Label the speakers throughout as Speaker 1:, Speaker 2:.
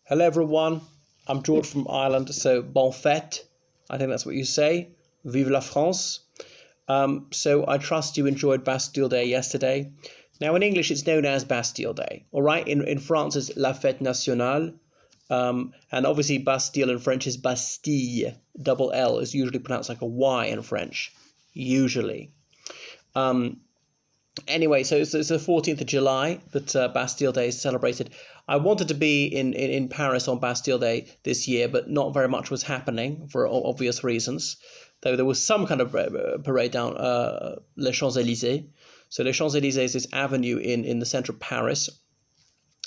Speaker 1: Hello everyone, I'm George from Ireland, so bon fête, I think that's what you say, vive la France. So I trust you enjoyed Bastille Day yesterday. Now in English it's known as Bastille Day, all right? In France it's la Fête Nationale, and obviously Bastille in French is Bastille, double L is usually pronounced like a Y in French, usually. Anyway, so it's the 14th of July that Bastille Day is celebrated. I wanted to be in Paris on Bastille Day this year, but not very much was happening for obvious reasons, though there was some kind of parade down Les Champs-Élysées. So Les Champs-Élysées is this avenue in the centre of Paris,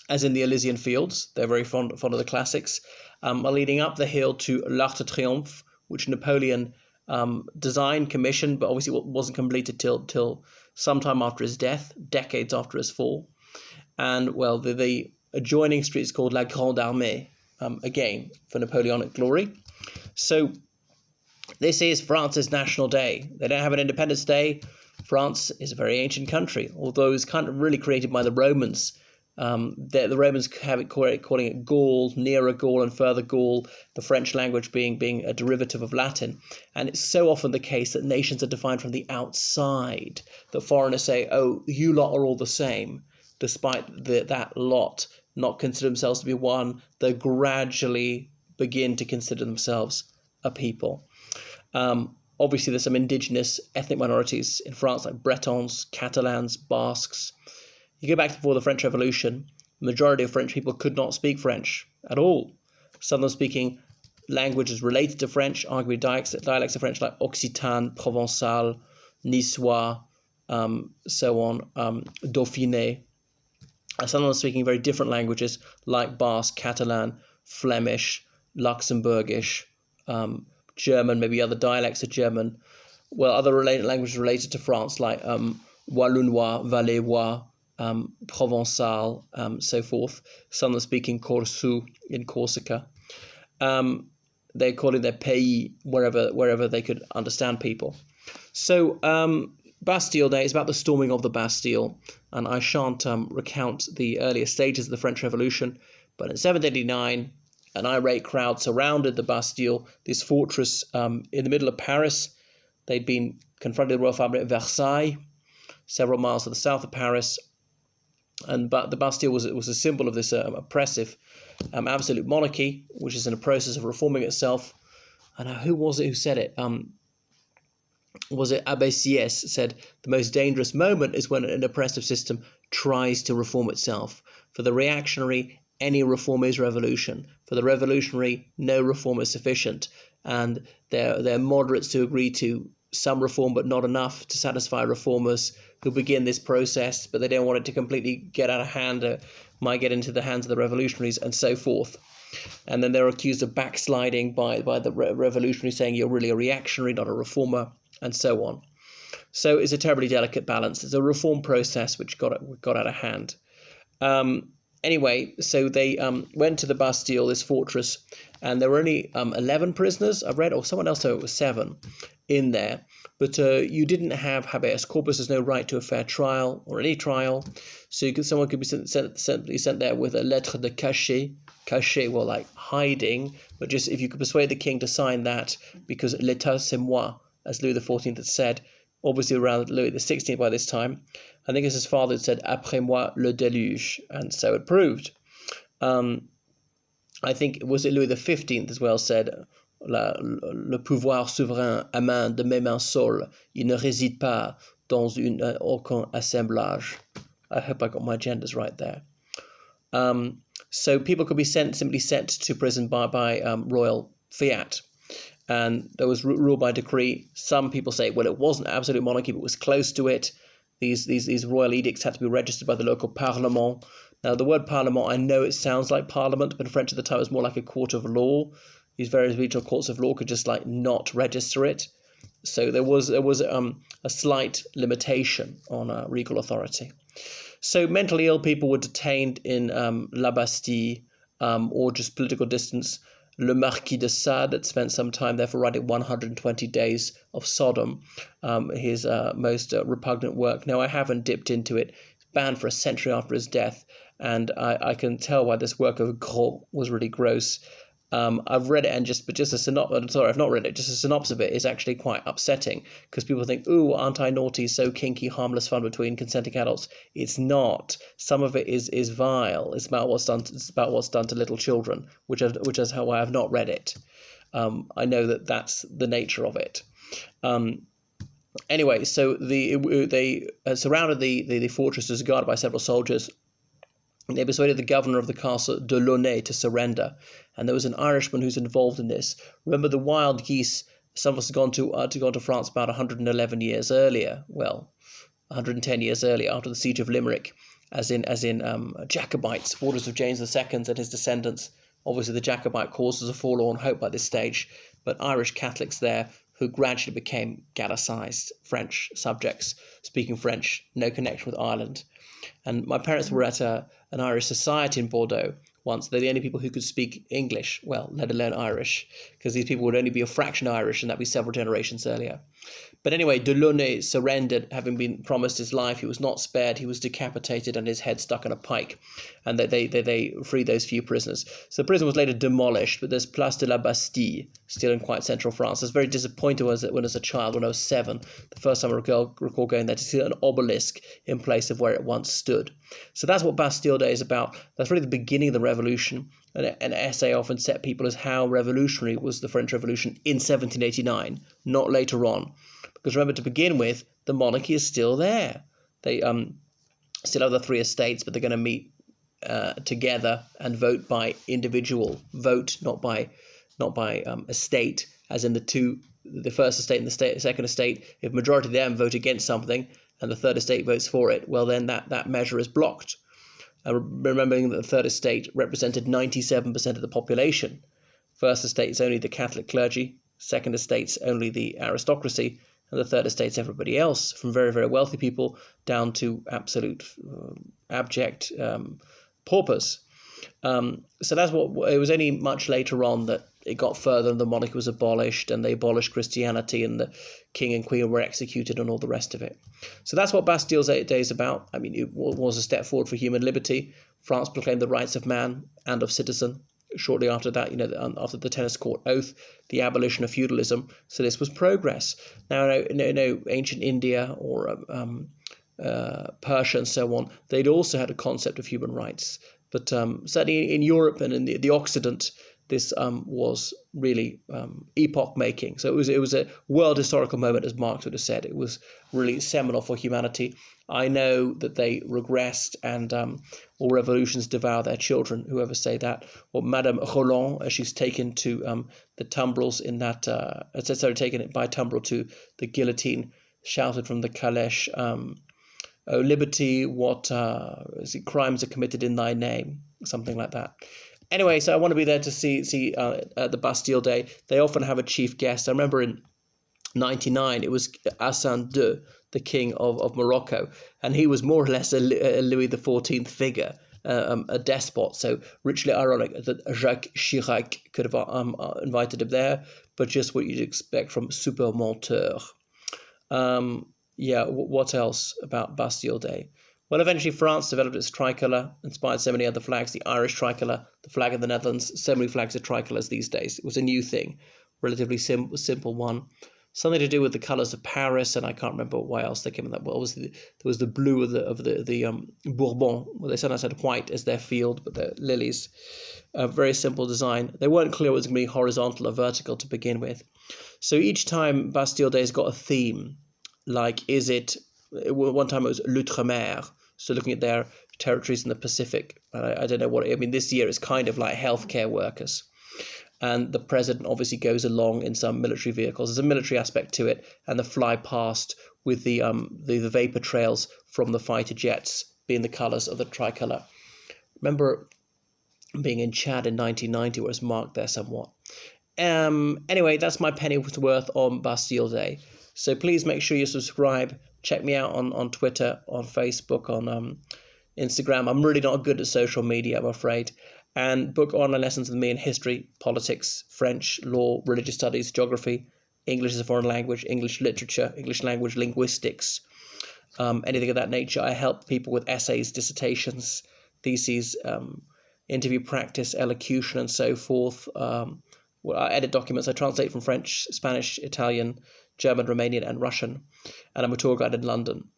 Speaker 1: as in the Elysian Fields. They're very fond of the classics, leading up the hill to l'Arc de Triomphe, which Napoleon designed, commissioned, but obviously wasn't completed till sometime after his death, decades after his fall. And well, the adjoining street is called La Grande Armée, again for Napoleonic glory. So this is France's national day. They don't have an Independence Day. France is a very ancient country, although it's kind of really created by the Romans. The Romans have it calling it Gaul, nearer Gaul and further Gaul, the French language being a derivative of Latin. And it's so often the case that nations are defined from the outside, that foreigners say, oh, you lot are all the same, despite that lot not consider themselves to be one. They gradually begin to consider themselves a people. Obviously, there's some indigenous ethnic minorities in France, like Bretons, Catalans, Basques. You go back before the French Revolution, the majority of French people could not speak French at all. Some of them speaking languages related to French, arguably dialects of French like Occitan, Provençal, Niçois, so on, Dauphiné. Some of them speaking very different languages like Basque, Catalan, Flemish, Luxembourgish, German, maybe other dialects of German. Well, other languages related to France like Wallonois, Valéois, Provençal, so forth. Some are speaking Corsu in Corsica. They call it their pays wherever they could understand people. So Bastille Day is about the storming of the Bastille, and I shan't recount the earlier stages of the French Revolution, but in 1789, an irate crowd surrounded the Bastille, this fortress in the middle of Paris. They'd been confronted with the royal family at Versailles, several miles to the south of Paris. But the Bastille was a symbol of this oppressive absolute monarchy, which is in the process of reforming itself. And who was it who said it? Was it Abbé Sieyès said, the most dangerous moment is when an oppressive system tries to reform itself. For the reactionary, any reform is revolution. For the revolutionary, no reform is sufficient. And they're moderates to agree to some reform, but not enough to satisfy reformers who begin this process, but they don't want it to completely get out of hand, might get into the hands of the revolutionaries, and so forth. And then they're accused of backsliding by the revolutionaries, saying you're really a reactionary, not a reformer, and so on. So it's a terribly delicate balance. It's a reform process which got out of hand. Anyway, so they went to the Bastille, this fortress, and there were only 11 prisoners, I've read, or someone else said it was 7 in there. But you didn't have habeas corpus. There's no right to a fair trial or any trial. So someone could be sent there with a lettre de cachet. Cachet, well, like hiding, but just if you could persuade the king to sign that, because l'état c'est moi, as Louis XIV had said, obviously around Louis XVI by this time. I think as his father had said, après moi le déluge, and so it proved. I think, was it Louis XV as well said, le pouvoir souverain à main de mes mains seules, il ne réside pas dans aucun assemblage. I hope I got my genders right there. So people could be simply sent to prison by royal fiat. And there was rule by decree. Some people say, well, it wasn't absolute monarchy, but it was close to it. These royal edicts had to be registered by the local parlement. Now, the word parlement, I know it sounds like parliament, but in French at the time it was more like a court of law. These various regional courts of law could just like not register it. So there was a slight limitation on regal authority. So mentally ill people were detained in La Bastille or just political distance. Le Marquis de Sade had spent some time there for writing 120 Days of Sodom, his most repugnant work. Now, I haven't dipped into it. It's banned for a century after his death. and I can tell why this work of Gros was really gross. I've read it, and just a synopsis. Sorry, I've not read it. Just a synopsis of it is actually quite upsetting because people think, "Ooh, aren't I naughty? So kinky, harmless fun between consenting adults." It's not. Some of it is vile. It's about what's done. It's about what's done to little children, which is how I have not read it. I know that that's the nature of it. Anyway, so they surrounded the fortresses guarded by several soldiers. They persuaded the governor of the castle de Launay to surrender, and there was an Irishman who's involved in this. Remember the wild geese? Some of us had gone to France about 111 years earlier. Well, 110 years earlier, after the siege of Limerick, as in Jacobites, supporters of James II and his descendants. Obviously, the Jacobite cause was a forlorn hope by this stage, but Irish Catholics there who gradually became Gallicised French subjects, speaking French, no connection with Ireland. And my parents were at an Irish society in Bordeaux once. They're the only people who could speak English, well, let alone Irish, because these people would only be a fraction Irish, and that'd be several generations earlier. But anyway, de Launay surrendered, having been promised his life. He was not spared. He was decapitated and his head stuck in a pike. And they freed those few prisoners. So the prison was later demolished, but there's Place de la Bastille, still in quite central France. I was very disappointed when as a child, when I was 7, the first time I recall going there to see an obelisk in place of where it once stood. So that's what Bastille Day is about. That's really the beginning of the revolution. An essay often set people as how revolutionary was the French Revolution in 1789, not later on. Because remember, to begin with, the monarchy is still there. They still have the 3 estates, but they're going to meet together and vote by individual vote, not by estate, as in the first estate and the second estate. If majority of them vote against something and the third estate votes for it, well, then that measure is blocked. Remembering that the third estate represented 97% of the population. First estate's only the Catholic clergy, second estate's only the aristocracy, and the third estate's everybody else, from very, very wealthy people down to absolute abject paupers. So that's what it was. Only much later on that it got further and the monarchy was abolished, and they abolished Christianity, and the king and queen were executed, and all the rest of it. So that's what Bastille Day is about. I mean, it was a step forward for human liberty. France proclaimed the rights of man and of citizen. Shortly after that, after the tennis court oath, the abolition of feudalism. So this was progress. Now, no ancient India or Persia and so on, they'd also had a concept of human rights. But certainly in Europe and in the Occident, this was really epoch-making. So it was a world historical moment, as Marx would have said. It was really seminal for humanity. I know that they regressed, and all revolutions devour their children, whoever say that. Or Madame Roland, as she's taken to the tumbrils in that, taken it by tumbril to the guillotine, shouted from the calèche, "Oh, liberty, what crimes are committed in thy name?" Something like that. Anyway, so I want to be there to see the Bastille Day. They often have a chief guest. I remember in 1999, it was Hassan II, the king of Morocco, and he was more or less a Louis XIV figure, a despot. So richly ironic that Jacques Chirac could have invited him there, but just what you'd expect from super menteur. What else about Bastille Day? Well, eventually France developed its tricolour, inspired so many other flags, the Irish tricolour, the flag of the Netherlands, so many flags are tricolours these days. It was a new thing, relatively simple one. Something to do with the colours of Paris, and I can't remember why else they came in that. Well, there was the blue of the Bourbon. Well, they sometimes had white as their field, but they're lilies. A very simple design. They weren't clear whether it was going to be horizontal or vertical to begin with. So each time Bastille Day's got a theme. Like, one time it was l'outre-mer, so looking at their territories in the Pacific. I don't know this year it's kind of like healthcare workers. And the president obviously goes along in some military vehicles. There's a military aspect to it, and the fly past with the vapor trails from the fighter jets being the colours of the tricolour. Remember being in Chad in 1990, where it's marked there somewhat. Anyway, that's my penny's worth on Bastille Day. So please make sure you subscribe. Check me out on Twitter, on Facebook, on Instagram. I'm really not good at social media, I'm afraid. And book online lessons with me in history, politics, French, law, religious studies, geography, English as a foreign language, English literature, English language linguistics, anything of that nature. I help people with essays, dissertations, theses, interview practice, elocution, and so forth. I edit documents. I translate from French, Spanish, Italian, German, Romanian, and Russian. And I'm a tour guide in London.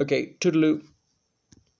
Speaker 1: Okay, toodaloo.